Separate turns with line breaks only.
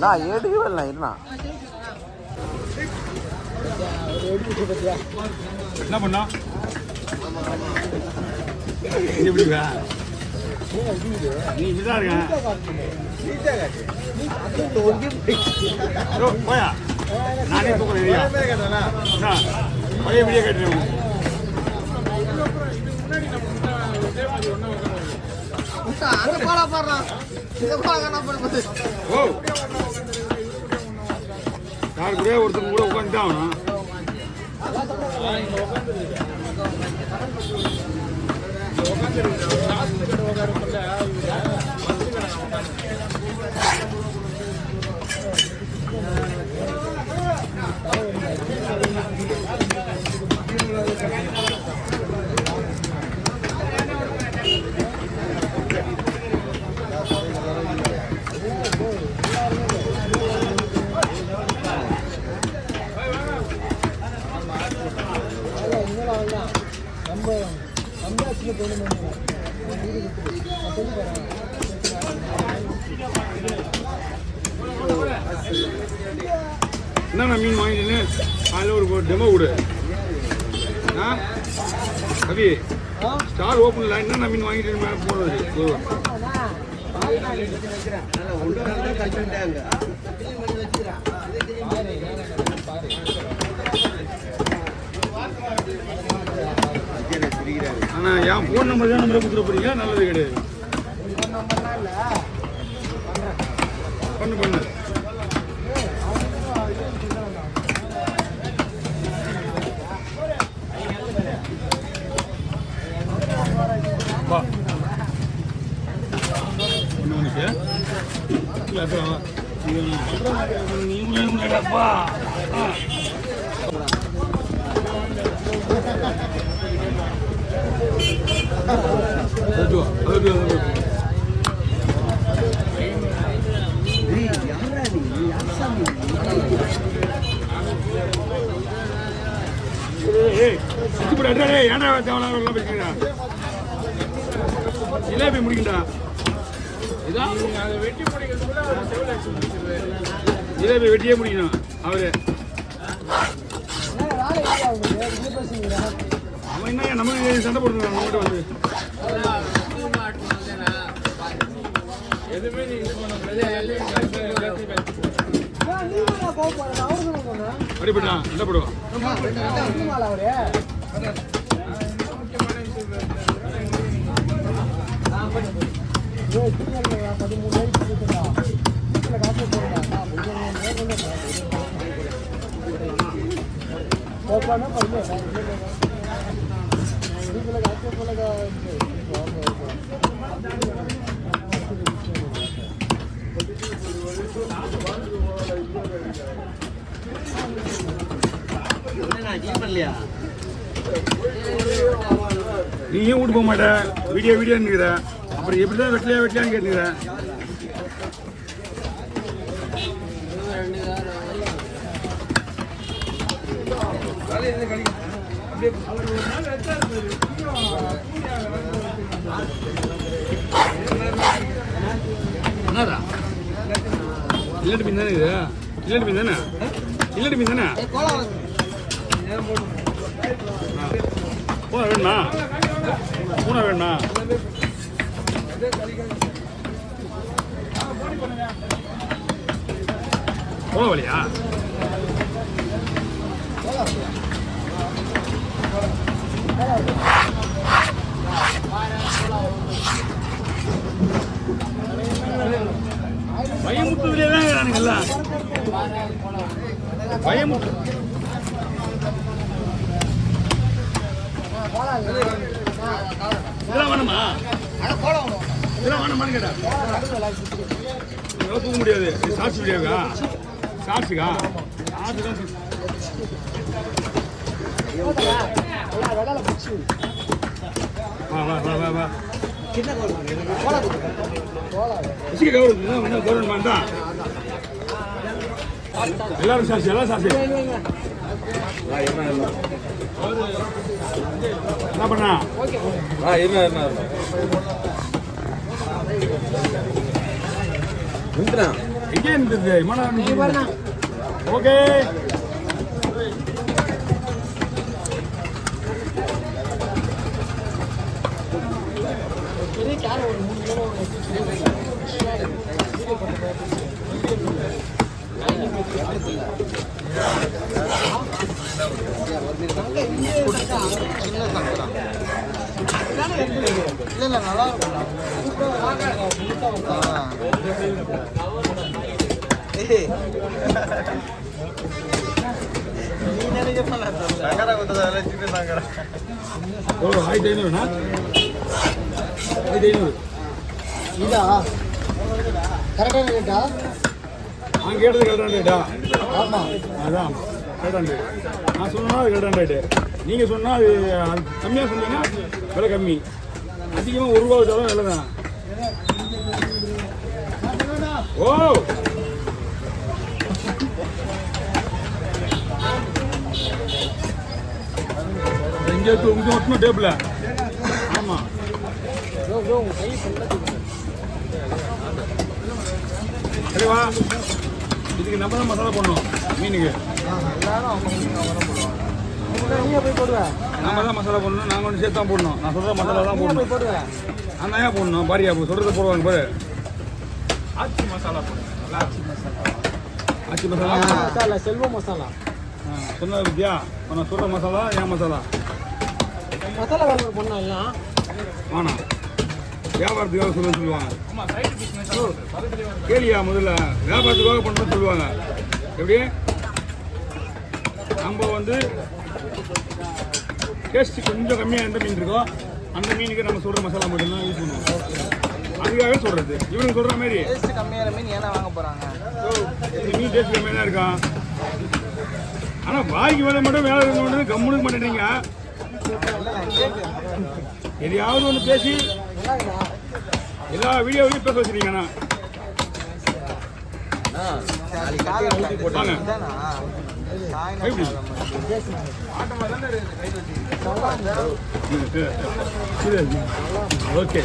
நான் எடுக்கவே இருந்தா
என்ன பண்ணா எப்படிவா நீ இப்படிதான் இருக்க போயா நானே தூக்குறேன் பழைய வீடியோ கேட்டுருவேன் யாரு கூட ஒருத்தங்க கூட உட்காந்துதான் ஆகணும் என்னண்ணா மீன் வாங்கிட்டுன்னு அதில் ஒரு டெமோ கொடு கவி ஸ்டார் ஓப்பனில் என்னென்ன மீன் வாங்கிட்டு போகிறது ஆனால் என் ஃபோன் நம்பர் தான் நம்பரை கொடுத்துட போறீங்க நல்லது கிடையாது பண்ணு பண்ணு வா ஒன்று ஒன்று நீங்களேப்பா ஏன்டா தேவையில்லாம் பேசுறீங்க ஜிலேபி முடிக்கண்டா ஜிலேபி வெட்டியே முடிக்கணும் அவரு அவன் என்ன நமக்கு சண்டை போடுறான் நம்மகிட்ட வந்து அடிப்பட்டான் என்ன போடுவான் நீ ஏன் வீட்டு போக மாட்ட வீடியோ வீடியோன்னுக்கிற அப்புறம் எப்படிதான் வெட்டலையான்னு கேட்டுக்கிற என்னடா இல்லட்டு மீன் தானே இது இல்லட்டு மீன் தானே இல்லட்டு மீன் தானே பூனை வேணுமா பூனை வேணுமா போக வழியா பயமுத்துலேயே தான் இருக்கிறானுங்கல்ல பயமுத்து இதெல்லாம் வேணுமா இதெல்லாம் வேணுமான்னு கேட்டா தூக்க முடியாது சாட்சி வீடியோக்கா சாட்சிக்கா வா வா வா வா வா கவர்மெண்ட் தான் எல்லாரும் சாட்சி எல்லாம் சாட்சி என்ன பண்ணா
என்ன
எங்கே இருந்தது இம்மா ஓகே
இல்லை நல்லா இருக்கும்.
எவ்வளோ 1500ண்ணா 1500
இதா கரெக்டான ரேட்டா?
நான் கேட்டது கரெக்டான ரேட்டா?
ஆமாம்
அதான் கரெக்டான ரேட். நான் சொன்னா அது கரெக்டான ரேட்டு. நீங்கள் சொன்னால் அது கம்மியாக சொன்னீங்கன்னா விலை கம்மி, அதிகமாக ₹1 வச்சாலும் விலை தான். ஓ இங்கே இங்கே ஒட்டணும் டேபிள். ஆமாம் சரிவா. இதுக்கு நம்ம தான் மசாலா போடணும் மீனுக்கு.
நீங்கள் போய் போடுவேன்.
நம்ம தான் மசாலா போடணும். நாங்கள் ஒன்று சேர்த்து தான் போடணும். நான் சொல்கிற மசாலா தான் போடணும்.
போடுவேன்.
நான் ஏன் போடணும் பாரியா சொல்கிறத போடுவாங்க பாரு. ஆச்சி மசாலா போடணும். ஆச்சி மசாலா
மசாலா செல்வ மசாலா
சொன்ன வித்யா. நான் சொல்கிற மசாலா ஏன் மசாலா
மசாலா வேலை பண்ணோம் எல்லாம்.
வேணாம், வியாபாரத்துக்காக சொல்லுவாங்க. கேளியா முதல்ல வியாபாரத்துக்காக பண்ணுறேன்னு சொல்லுவாங்க. எப்படி நம்ம வந்து டேஸ்ட் கொஞ்சம் கம்மியாக எந்த மீன் இருக்கோ அந்த மீனுக்கு நம்ம சொல்கிற மசாலா மட்டும்தான் யூஸ் பண்ணுவோம். அதுக்காக சொல்கிறது. இவனுக்கு சொல்கிற மாதிரி
டேஸ்ட் கம்மியான மீன் ஏன்னா வாங்க போகிறாங்க.
இந்த மீன் டேஸ்ட் கம்மியாக தான் இருக்கான். ஆனால் வாய்க்கு வேலை மட்டும் வேலை இருந்தோன்னு கம்முனுக்கு மாட்டேறீங்க. எதையாவது ஒன்று பேசி எல்லா வீடியோவையும் பேச வச்சுருக்கீங்கண்ணா. ஓகே